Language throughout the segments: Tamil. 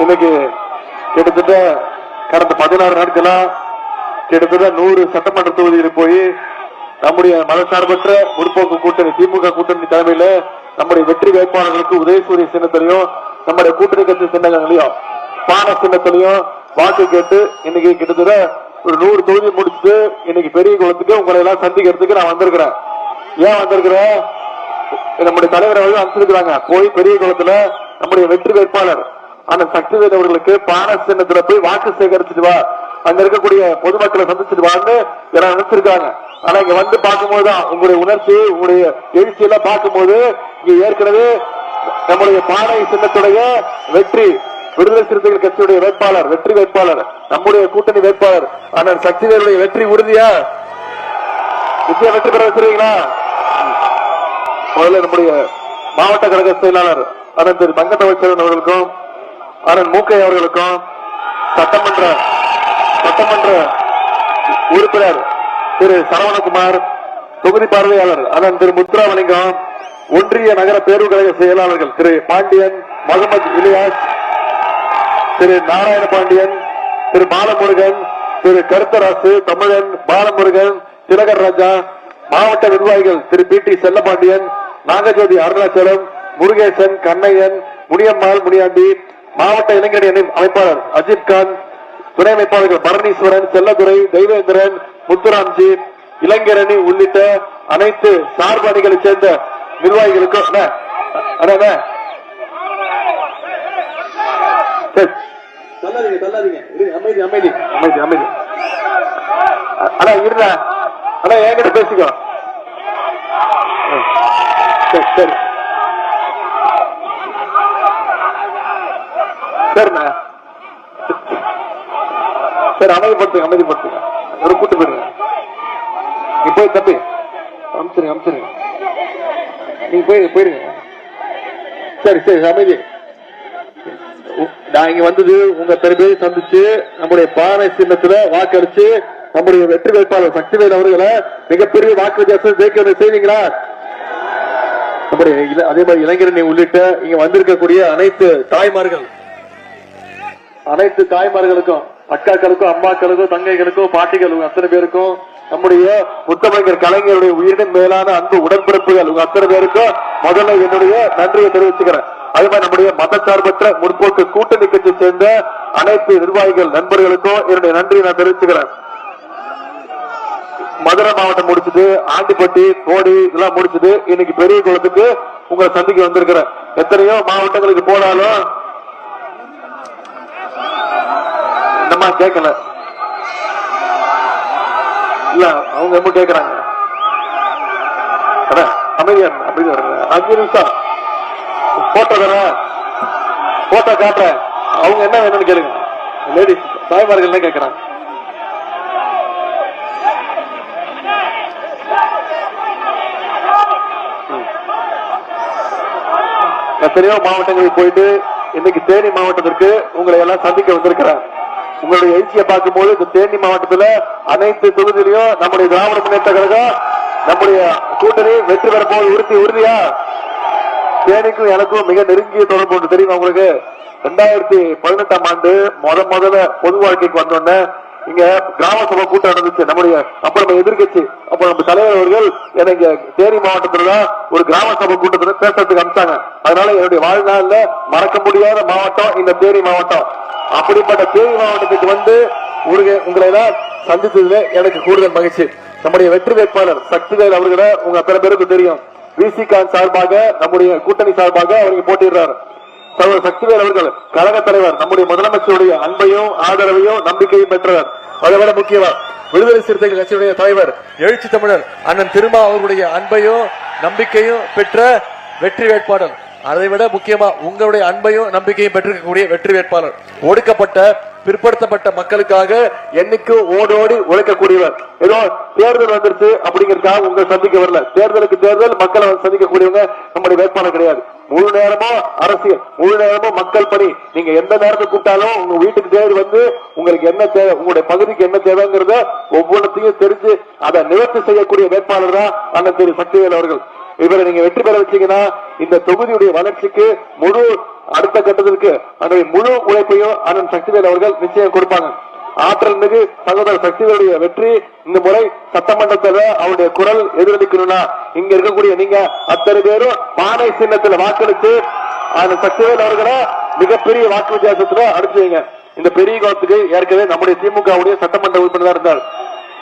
இன்னைக்கு கிட்டத்தட்ட கடந்த 16 நாட்களா கிட்டத்தட்ட 100 சட்டமன்ற தொகுதியில் போய் நம்முடைய மதசார்பற்ற முற்போக்கு கூட்டணி திமுக கூட்டணி தலைமையில நம்முடைய வெற்றி வேட்பாளர்களுக்கு உதயசூரிய சின்னத்திலையும் நம்முடைய கூட்டணி கட்சி சின்னங்களையும் பான சின்னத்திலையும் வாக்கு கேட்டு இன்னைக்கு கிட்டத்தட்ட ஒரு 100 தொகுதி முடிச்சுட்டு இன்னைக்கு பெரிய குளத்துக்கு உங்களை எல்லாம் சந்திக்கிறதுக்கு நான் வந்திருக்கிறேன். ஏன் வந்திருக்கிறேன்? நம்முடைய தலைவர் அவர்கள் அனுப்பிச்சிருக்கிறாங்க. போய் பெரிய குளத்துல நம்முடைய வெற்றி வேட்பாளர் அண்ணன் சக்திவேல் அவர்களுக்கு பான சின்னத்துல போய் வாக்கு சேகரிச்சுட்டு வா, அங்க இருக்கக்கூடிய பொதுமக்களை சந்திச்சுட்டு வான்னு எல்லாம் நினைச்சிருக்காங்க. ஆனா இங்க வந்து பார்க்கும்போதுதான் உங்களுடைய உணர்ச்சி உங்களுடைய எழுச்சி எல்லாம் பார்க்கும்போது இங்க ஏற்கனவே நம்முடைய பானை சின்னத்துடைய வெற்றி விடுதலை சிறுத்தைகள் கட்சியுடைய வேட்பாளர் வெற்றி வேட்பாளர் நம்முடைய கூட்டணி வேட்பாளர் அண்ணன் சக்திவேலுடைய வெற்றி உறுதியா? நிச்சயம் வெற்றி பெற வச்சிருக்கீங்களா? முதல்ல நம்முடைய மாவட்ட கழக செயலாளர் அண்ணன் திரு தங்கத்தமிழ்ச்செல்வன் அவர்களுக்கும் அண்ணன் மூக்கை அவர்களுக்கும் சட்டமன்ற உறுப்பினர் திரு சரவணகுமார், தொகுதி பார்வையாளர் அண்ணன் திரு முத்துராமலிங்கம், ஒன்றிய நகர பேரூர் கழக செயலாளர்கள் திரு பாண்டியன், முகமது இலியாஸ், திரு நாராயண பாண்டியன், திரு பாலமுருகன், திரு கருத்தராசு, தமிழன், பாலமுருகன், திலகர் ராஜா, மாவட்ட நிர்வாகிகள் திரு பி டி செல்லபாண்டியன், நாகஜோதி அருணாச்சலம், முருகேசன், கண்ணையன், முனியம்மாள், முனியாண்டி, மாவட்ட இளைஞர் அமைப்பாளர் அஜித் கான், துணை அமைப்பாளர்கள் பரணீஸ்வரன், செல்லதுரை, தெய்வேந்திரன், முத்துராம்ஜி, இளைஞரணி உள்ளிட்ட அனைத்து சார்பு அணிகளைச் சேர்ந்த நிர்வாகிகளுக்கும் அமைதி அமைதி அமைதி அமைதி அண்ணா இருந்த அண்ணா என்கிட்ட பேசிக்கோ. சரி சரிண்ணா சரி அமைதிப்படுத்துங்க அமைதிப்படுத்துங்க ஒரு கூட்டு போயிருங்க. நீ போய் தப்பி அமிச்சிருங்க நீங்க போயிருங்க. சரி சரி அமைதி. நான் இங்க வந்தது உங்க பெருமையை சந்திச்சு நம்முடைய பானை சின்னத்துல வாக்களிச்சு நம்முடைய வெற்றி வேட்பாளர் சக்திவேல் அவர்களை மிகப்பெரிய வாக்கு வித்தியாசம் ஜெயிக்க செய்வீங்களா? நம்முடைய அதே மாதிரி இளைஞரணி உள்ளிட்ட இங்க வந்திருக்கக்கூடிய அனைத்து தாய்மார்களுக்கும் அக்காக்களுக்கும் அம்மாக்களுக்கும் தங்கைகளுக்கும் பாட்டிகளுக்கும் அத்தனை பேருக்கும் நம்முடைய முத்தமிழர் கலைஞருடைய உயிரின் மேலான அன்பு உடன்பிறப்புகள் அத்தனை பேருக்கும் முதல்ல என்னுடைய நன்றியை தெரிவிச்சுக்கிறேன். அதே மாதிரி நம்முடைய மதச்சார்பற்ற முற்போக்கு கூட்டணி கட்சியை சேர்ந்த அனைத்து நிர்வாகிகள் நண்பர்களுக்கும் என்னுடைய நன்றியை நான் தெரிவிச்சுக்கிறேன். மதுரை மாவட்டம் முடிச்சுட்டு ஆண்டிப்பட்டி கோடி இதெல்லாம் முடிச்சுட்டு இன்னைக்கு பெரிய குளத்துக்கு உங்களை சந்திக்க வந்திருக்கிறேன். எத்தனையோ மாவட்டங்களுக்கு போனாலும் நம்ம கேட்கல இல்ல அவங்க ரொம்ப கேட்கிறாங்க. அமைதியா 5 நிமிஷம் போட்டோ காட்டுறேன். அவங்க என்ன வேணும்னு கேளுங்க. லேடிஸ் தாய்மார்கள் என்ன கேட்கிறாங்க? எத்தனையோ மாவட்டங்களுக்கு போயிட்டு இன்னைக்கு தேனி மாவட்டத்திற்கு உங்களை எல்லாம் சந்திக்க வந்திருக்கிறேன். உங்களுடைய எழுச்சியை பார்க்கும்போது இந்த தேனி மாவட்டத்தில் அனைத்து தொகுதியிலையும் நம்முடைய திராவிட முன்னேற்ற கழகம் நம்முடைய கூட்டணி வெற்றி பெறப்போது உறுதியா? தேனிக்கும் எனக்கும் மிக நெருங்கிய தொடர்பு ஒன்று தெரியுமா உங்களுக்கு? 2018ஆம் ஆண்டு முதல்ல பொது வாழ்க்கைக்கு வந்தோடனே இங்க கிராம சபை கூட்டம் நடந்துச்சு. நம்முடைய அப்ப நம்ம எதிர்கட்சி அப்ப நம்ம தலைவர் அவர்கள் எனக்கு தேனி மாவட்டத்துல ஒரு கிராம சபை கூட்டத்துல பேசுறதுக்கு அனுப்பிச்சாங்க. அதனால என்னுடைய வாழ்நாள்ல மறக்க முடியாத மாவட்டம் இந்த தேனி மாவட்டம். அப்படிப்பட்ட தேனி மாவட்டத்துக்கு வந்து உங்களை எல்லாம் சந்தித்ததுல எனக்கு கூடுதல் மகிழ்ச்சி. நம்முடைய வெற்றி வேட்பாளர் சக்திவேல் அவர்களை உங்க அத்தனை பேருக்கு தெரியும். விசிகான் சார்பாக நம்முடைய கூட்டணி சார்பாக அவருக்கு போட்டிடுறாரு. சக்திவேல் அவர்கள் கழக தலைவர் நம்முடைய முதலமைச்சருடைய அன்பையும் ஆதரவையும் நம்பிக்கையும் பெற்றவர். அதைவிட முக்கியமா விடுதலை சிறுத்தைகள் கட்சியுடைய தலைவர் எழுச்சி தமிழர் அண்ணன் திருமா அவர்களுடைய அன்பையும் நம்பிக்கையும் பெற்ற வெற்றி வேட்பாளர். அதைவிட முக்கியமா உங்களுடைய அன்பையும் நம்பிக்கையும் பெற்றிருக்கக்கூடிய வெற்றி வேட்பாளர். ஒடுக்கப்பட்ட பிற்படுத்தப்பட்ட மக்களுக்காக என்னைக்கு ஓடோடி உழைக்கக்கூடியவர். ஏதோ தேர்தல் வந்துருச்சு அப்படிங்கிறதுக்காக உங்களை சந்திக்க வரல. தேர்தலுக்கு தேர்தல் மக்களை சந்திக்கக்கூடியவங்க நம்முடைய வேட்பாளர் கிடையாது. முழு நேரமும் அரசியல், முழு நேரமும் மக்கள் பணி. நீங்க எந்த நேரத்துக்கு கூப்பிட்டாலும் உங்க வீட்டுக்கு தேடி வந்து உங்களுக்கு என்ன தேவை, உங்களுடைய பகுதிக்கு என்ன தேவைங்கிறத ஒவ்வொன்றத்தையும் தெரிஞ்சு அதை நிவர்த்தி செய்யக்கூடிய வேட்பாளர் தான் அண்ணன் திரு சக்திவேல் அவர்கள். இவரை நீங்க வெற்றி பெற வச்சீங்கன்னா இந்த தொகுதியுடைய வளர்ச்சிக்கு முழு அடுத்த கட்டத்திற்கு அதனுடைய முழு உழைப்பையும் அண்ணன் சக்திவேல் அவர்கள் நிச்சயம் கொடுப்பாங்க. ஆற்றல் மிகு சகோதரர் சக்திவேலுடைய வெற்றி இந்த முறை சட்டமன்றத்தில் அவருடைய குரல் எதிரொலிக்கணும்னா இங்க இருக்கக்கூடிய நீங்க அத்தனை பேரும் பானை சின்னத்தில் வாக்களித்து அந்த சக்திவேல் அவர்களை மிகப்பெரிய வாக்கு வித்தியாசத்துல அனுப்பிச்சுவீங்க. இந்த பெரிய குளத்துக்கு ஏற்கனவே நம்முடைய திமுகவுடைய சட்டமன்ற உறுப்பினர் இருந்தார்.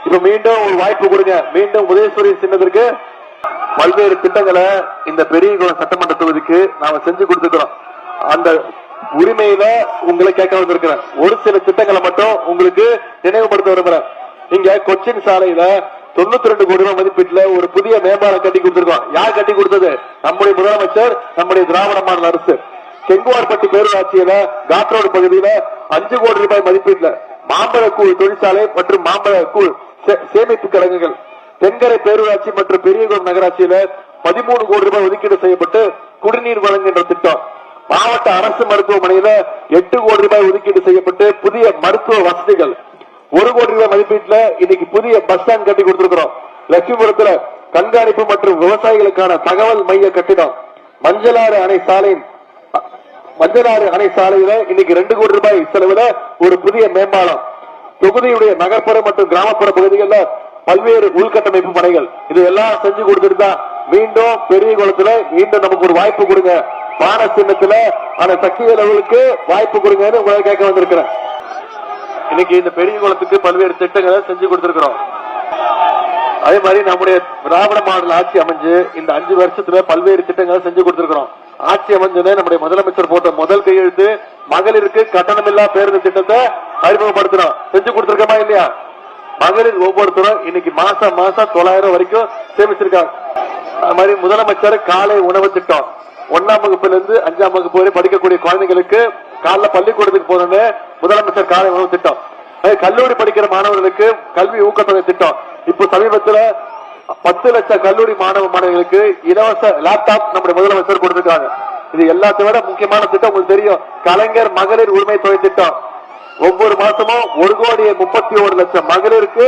இப்ப மீண்டும் ஒரு வாய்ப்பு கொடுங்க. மீண்டும் உதயசூரி சின்னத்திற்கு பல்வேறு திட்டங்களை இந்த பெரிய குளம் சட்டமன்ற தொகுதிக்கு நாம செஞ்சு கொடுத்துக்கிறோம். அந்த உரிமையில உங்களை கேட்க வந்திருக்கிறேன். ஒரு சில திட்டங்களை மட்டும் உங்களுக்கு நினைவுபடுத்த விரும்புறேன். இங்க கொச்சின் சாலையில 92 கோடி ரூபாய் மதிப்பீட்டுல ஒரு புதிய மேம்பாலம் கட்டி கொடுத்திருக்கோம். யார் கட்டி கொடுத்தது? நம்முடைய முதலமைச்சர், நம்முடைய திராவிட மாடல் அரசு. செங்குவார்பட்டி பேரூராட்சியில காட்ரோடு பகுதியில 5 கோடி ரூபாய் மதிப்பீட்டுல மாம்பழ கூழ் தொழிற்சாலை மற்றும் மாம்பழ கூழ் சேமிப்பு கிடங்குகள். தென்கரை பேரூராட்சி மற்றும் பெரியகுளம் நகராட்சியில 13 கோடி ரூபாய் ஒதுக்கீடு செய்யப்பட்டு குடிநீர் வழங்குகின்ற திட்டம். மாவட்ட அரசு மருத்துவமனையில 8 கோடி ரூபாய் ஒதுக்கீடு செய்யப்பட்டு புதிய மருத்துவ வசதிகள். 1 கோடி ரூபாய் மதிப்பீட்டுல இன்னைக்கு புதிய பஸ் ஸ்டாண்ட் கட்டி கொடுத்திருக்கிறோம். லட்சுமிபுரத்துல கண்காணிப்பு மற்றும் விவசாயிகளுக்கான தகவல் மைய கட்டிடம். மஞ்சளாறு அணை சாலையில இன்னைக்கு 2 கோடி ரூபாய் செலவுல ஒரு புதிய மேம்பாலம். தொகுதியுடைய நகர்ப்புற மற்றும் கிராமப்புற பகுதிகளில் பல்வேறு உள்கட்டமைப்பு பணிகள். இது எல்லாம் செஞ்சு கொடுத்துட்டு மீண்டும் பெரிய குளத்துல மீண்டும் நமக்கு ஒரு வாய்ப்பு கொடுங்க. பான சின்னத்துல அந்த சக்திவேல் அவர்களுக்கு வாய்ப்பு கொடுங்கன்னு உங்களை கேட்க வந்திருக்கிறேன். இன்னைக்கு இந்த பெரிய குளத்துக்கு பல்வேறு திட்டங்களை செஞ்சு கொடுத்திருக்கிறோம். அதே மாதிரி நம்முடைய திராவிட மாடல் ஆட்சி அமைஞ்சு இந்த 5 வருஷத்துல பல்வேறு திட்டங்களை செஞ்சு கொடுத்திருக்கிறோம். ஆட்சி அமைஞ்சது நம்முடைய முதலமைச்சர் போட்ட முதல் கையெழுத்து மகளிருக்கு கட்டணமில்லா பேருந்து திட்டத்தை அறிமுகப்படுத்தணும். செஞ்சு கொடுத்திருக்கோமா இல்லையா? மகளிர் ஒவ்வொருத்தரும் இன்னைக்கு மாசம் 900 வரைக்கும் சேமிச்சிருக்காங்க. அது மாதிரி முதலமைச்சர் காலை உணவு திட்டம் 1ஆம் வகுப்புல இருந்து 5ஆம் வகுப்பு வரை படிக்கக்கூடிய குழந்தைகளுக்கு காலைல பள்ளிக்கூடத்துக்கு போனோன்னு முதலமைச்சர் காலை உணவு திட்டம். கல்லூரி படிக்கிற மாணவர்களுக்கு கல்வி ஊக்கத்தொகை திட்டம். இப்ப சமீபத்தில் 10 லட்சம் கல்லூரி மாணவ மாணவிகளுக்கு இலவச லேப்டாப் நம்முடைய முதலமைச்சர் கொடுத்திருக்காங்க. இது எல்லாத்தையும் விட முக்கியமான திட்டம் உங்களுக்கு தெரியும், கலைஞர் மகளிர் உரிமை தொகை திட்டம். ஒவ்வொரு மாசமும் 1,31 லட்சம் மகளிருக்கு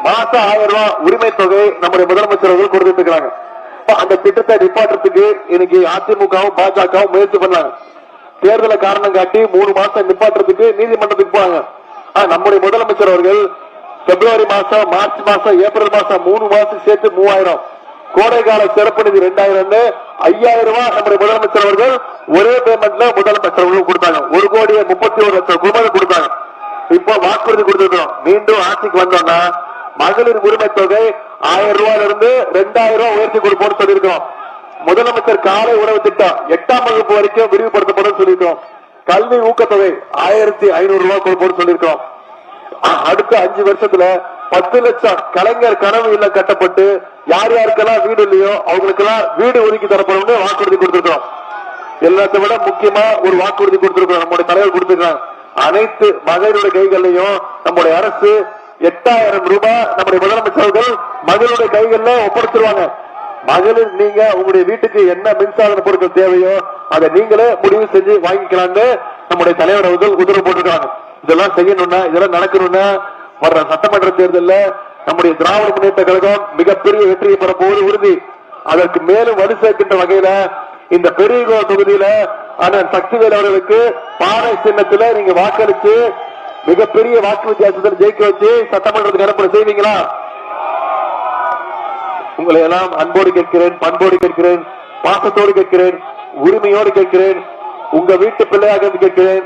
மாசம் 1000 ரூபாய் உரிமை தொகை நம்முடைய முதலமைச்சர் அவர்கள் கொடுத்துட்டு இருக்காங்க. அந்த திட்டத்தை நிப்பாட்டுறதுக்கு இன்னைக்கு அதிமுகவும் பாஜகவும் முயற்சி பண்ணாங்க. தேர்தலை காரணம் காட்டி 3 மாசம் நிப்பாட்டுறதுக்கு நீதிமன்றத்துக்கு போனாங்க. நம்முடைய முதலமைச்சர் அவர்கள் பிப்ரவரி மாசம், மார்ச் மாசம், ஏப்ரல் மாசம் 3 மாசம் சேர்த்து 3000, கோடைகால சிறப்பு நிதி 2000, 5000 ரூபாய் நம்முடைய முதலமைச்சர் அவர்கள் ஒரே பேமெண்ட்ல முதலமைச்சர் அவர்கள் கொடுத்தாங்க. 1,31 லட்சம் ரூபாய் கொடுத்தாங்க. இப்போ வாக்குறுதி கொடுத்திருக்கிறோம். மீண்டும் ஆட்சிக்கு வந்தோம்னா மகளிர் உரிமை தொகை 1000 ரூபாயில இருந்து 2000 ரூபாய் உயர்த்தி கொடுப்போம்னு சொல்லியிருக்கிறோம். முதலமைச்சர் காலை உணவு திட்டம் 8ஆம் வகுப்பு வரைக்கும் விரிவுபடுத்தப்படும் சொல்லியிருக்கோம். கல்வி ஊக்கத்தொகை 1500 ரூபாய் கொடுப்போம்னு சொல்லியிருக்கோம். அடுத்த 5 வருஷத்துல 10 லட்சம் கலைஞர் கனவு இல்லம் கட்டப்பட்டு யார் யாருக்கெல்லாம் வீடு இல்லையோ அவங்களுக்கெல்லாம் வீடு ஒதுக்கி தரப்படும் வாக்குறுதி கொடுத்திருக்கிறோம். எல்லாத்தை விட முக்கியமா ஒரு வாக்குறுதி கொடுத்திருக்கிறோம். நம்முடைய தலைவர் கொடுத்திருக்கிறாங்க. அனைத்து மகளிருடைய கைகளையும் நம்முடைய அரசு 8000 ரூபாய் நம்முடைய முதலமைச்சர்கள் மகளிருடைய கைகள்ல ஒப்படைச்சிருவாங்க. மகளிர் நீங்க உங்களுடைய வீட்டுக்கு என்ன மின்சாதன பொருட்கள் தேவையோ அதை நீங்களே முடிவு செஞ்சு வாங்கிக்கலாம்னு நம்முடைய தலைவர் அவர்கள் உத்தரவு போட்டிருக்காங்க. இதெல்லாம் செய்யணும்னா, இதெல்லாம் நடக்கணும்னா வர்ற சட்டமன்ற தேர்தலில் நம்முடைய திராவிட முன்னேற்ற கழகம் மிகப்பெரிய வெற்றியை பெறப்போவது உறுதி. அதற்கு மேலும் வலு சேர்க்கின்ற வகையில இந்த பெரிய தொகுதியில அண்ணன் சக்திவேல் அவர்களுக்கு பானை சின்னத்துல நீங்க வாக்களிச்சு மிகப்பெரிய வாக்கு வித்தியாசத்தில் ஜெயிக்க வச்சு சட்டமன்றத்துக்கு அனுப்ப செய்வீங்களா? உங்களை எல்லாம் அன்போடு கேட்கிறேன், பண்போடு கேட்கிறேன், பாசத்தோடு கேட்கிறேன், உரிமையோடு கேட்கிறேன், உங்க வீட்டு பிள்ளையாக இருந்து கேட்கிறேன்.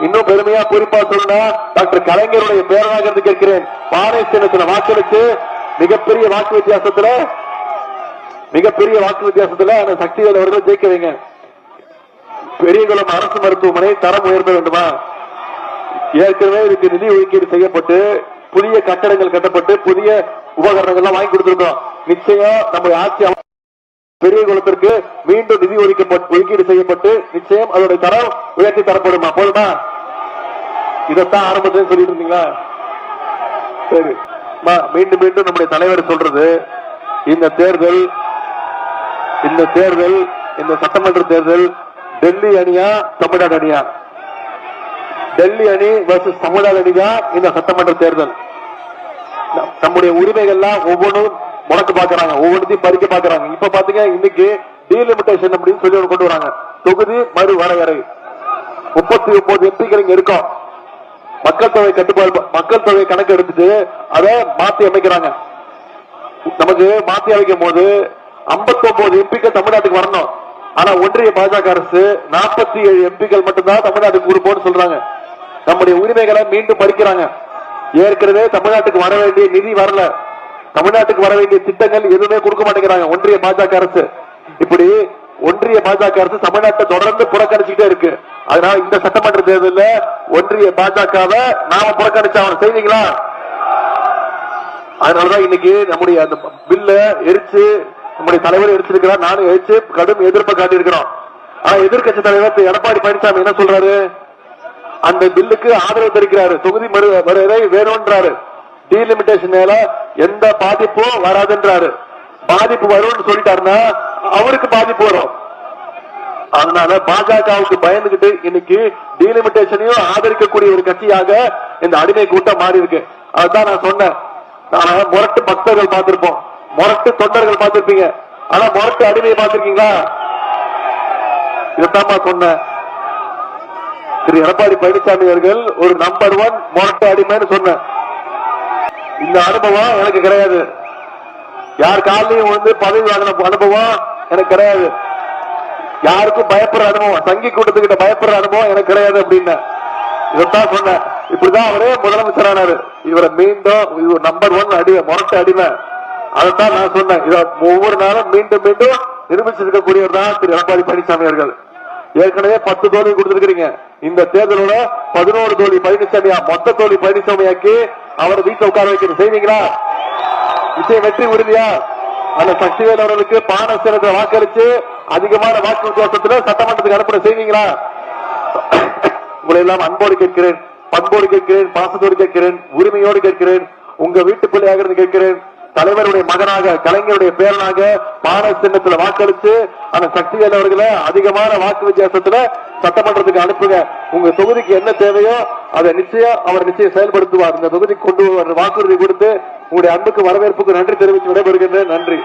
இன்னும் பெருமையா குறிப்பா சொல்லணும்னா டாக்டர் கலைஞருடைய பேரனாக இருந்து கேட்கிறேன். பானை சின்னத்துல வாக்களிச்சு மிகப்பெரிய வாக்கு வித்தியாசத்துல அந்த சக்திவேல் அவர்கள் ஜெயிக்க வைங்க. பெரியகுளம் அரசு மருத்துவமனை தரம் உயர்த்த வேண்டுமா? ஏற்கனவே இதுக்கு நிதி ஒதுக்கீடு செய்யப்பட்டு புதிய கட்டடங்கள் கட்டப்பட்டு புதிய உபகரணங்கள்லாம் வாங்கி கொடுத்திருக்கோம். நிச்சயம் நம்ம ஆட்சி பெரிய குளத்திற்கு மீண்டும் நிதி ஒதுக்கீடு செய்யப்பட்டு நிச்சயம் அதோட தரம் உயர்த்தி தரப்படுமா? போதுமா? இதத்தான் ஆரம்பத்தில் சொல்லிட்டு இருந்தீங்களா? சரி, மீண்டும் மீண்டும் நம்முடைய தலைவர் சொல்றது இந்த சட்டமன்ற தேர்தல் டெல்லி அணியா தமிழ்நாடு அணியா? டெல்லி அணி வர்சஸ் தமிழ்நாடு அணி தான் இந்த சட்டமன்ற தேர்தல். நம்முடைய உரிமைகள்லாம் ஒவ்வொன்றும் முடக்கு பாக்குறாங்க, ஒவ்வொருத்தையும் பறிக்க பாக்குறாங்க. இப்ப பாத்தீங்க இன்னைக்கு டீலிமிட்டேஷன் அப்படின்னு சொல்லி கொண்டு வராங்க. தொகுதி மறு வரையறை 39 எம்பிக்கள் இங்க இருக்கோம். மக்கள் தொகை கட்டுப்பாடு, மக்கள் தொகை கணக்கு எடுத்துட்டு அதை மாத்தி அமைக்கிறாங்க. நமக்கு மாத்தி அமைக்கும் போது 59 எம்பிக்கள் தமிழ்நாட்டுக்கு வரணும். ஆனா ஒன்றிய பாஜக அரசு 47 எம்பிக்கள் மட்டும்தான் தமிழ்நாட்டுக்கு கொடுப்போம்னு சொல்றாங்க. நம்முடைய உரிமைகளை மீண்டும் பறிக்கிறாங்க. ஏற்கனவே தமிழ்நாட்டுக்கு வர வேண்டிய நிதி வரல, தமிழ்நாட்டுக்கு வர வேண்டிய திட்டங்கள் எதுவுமே கொடுக்க மாட்டேங்கிறாங்க ஒன்றிய பாஜக அரசு. இப்படி ஒன்றிய பாஜக அரசு தமிழ்நாட்டை தொடர்ந்து புறக்கணிச்சுட்டே இருக்கு. அதனால இந்த சட்டமன்ற தேர்தலில் ஒன்றிய பாஜகவை நாம புறக்கணிச்சாங்க, செய்வீங்களா? அதனாலதான் இன்னைக்கு நம்முடைய அந்த பில்ல எரிச்சு நம்முடைய தலைவர் எரிச்சிருக்கிறார், நானும் எரிச்சு கடும் எதிர்ப்பை காட்டியிருக்கிறோம். ஆனா எதிர்கட்சி தலைவர் எடப்பாடி பழனிசாமி என்ன சொல்றாரு? அந்த பில்லுக்கு ஆதரவு தெரிவிக்கிறாரு, தொகுதி மறுவரை வேணும்ன்றாரு. டீலிமிட்டேஷன் எந்த பாதிப்பும் வராதுன்றாரு. பாதிப்பு வரும்னு சொல்லிட்டாருன்னா அவருக்கு பாதிப்பு வரும். அதனால பாஜகவுக்கு பயந்துகிட்டு இன்னைக்கு டீலிமிட்டேஷனையும் ஆதரிக்கக்கூடிய ஒரு கட்சியாக இந்த அடிமை கூட்டம் மாறி இருக்கு. அதுதான் நான் சொன்னேன். நாம முரட்டு பக்தர்கள் பார்த்திருப்போம், முரட்டு தொண்டர்கள் பார்த்திருப்பீங்க, ஆனா முரட்டு அடிமையை பார்த்திருக்கீங்களா? இதைத்தான் சொன்ன திரு எடப்பாடி பழனிசாமி அவர்கள் ஒரு நம்பர் 1 முரட்டு அடிமைன்னு சொன்ன. இந்த அனுபவம் எனக்கு கிடையாது. யார் காலையும் வந்து பதவி வாங்கின அனுபவம் எனக்கு கிடையாது. யாருக்கும் பயப்படுற அனுபவம், சங்கி கூட்டத்துக்கிட்ட பயப்படுற அனுபவம் எனக்கு கிடையாது அப்படின்னு இதைத்தான் சொன்ன. இப்படிதான் அவரே முதலமைச்சரானாரு. இவரை மீண்டும் நம்பர் 1 அடிமை, முரட்டு அடிமை. அதைத்தான் நான் சொன்னேன். இதை ஒவ்வொரு நாளும் மீண்டும் மீண்டும் நிரூபிச்சிருக்கக்கூடியவர் தான் திரு எடப்பாடி பழனிசாமி அவர்கள். ஏற்கனவே 10 தோல்வி கொடுத்திருக்கிறீங்க. இந்த தேர்தலோட 11 தோல்வி பழனிசாமியா, மொத்த தோல்வி பழனிசாமியாக்கி அவரை வீட்டில் உட்கார வைக்கிறது செய்வீங்களா? நிச்சயம் வெற்றி உறுதியா? அந்த சக்திவேல் அவர்களுக்கு பானசேனத்தை வாக்களிச்சு அதிகமான வாக்கு வித்தியாசத்தில் சட்டமன்றத்துக்கு அனுப்ப செய்வீங்களா? உங்களை எல்லாம் அன்போடு கேட்கிறேன், பண்போடு கேட்கிறேன், பாசத்தோடு கேட்கிறேன், உரிமையோடு கேட்கிறேன், உங்க வீட்டு பிள்ளையாக கேட்கிறேன். தலைவருடைய மகனாக, கலைஞருடைய பேரனாக பான சின்னத்தில் வாக்களிச்சு அந்த சக்திவேல் அவர்களை அதிகமான வாக்கு வித்தியாசத்துல சட்டமன்றத்துக்கு அனுப்புங்க. உங்க தொகுதிக்கு என்ன தேவையோ அதை அவர் நிச்சயம் செயல்படுத்துவார். இந்த தொகுதிக்கு கொண்டு வாக்குறுதி கொடுத்து உங்களுடைய அன்புக்கு வரவேற்புக்கு நன்றி தெரிவித்து விடைபெறுகின்றேன். நன்றி.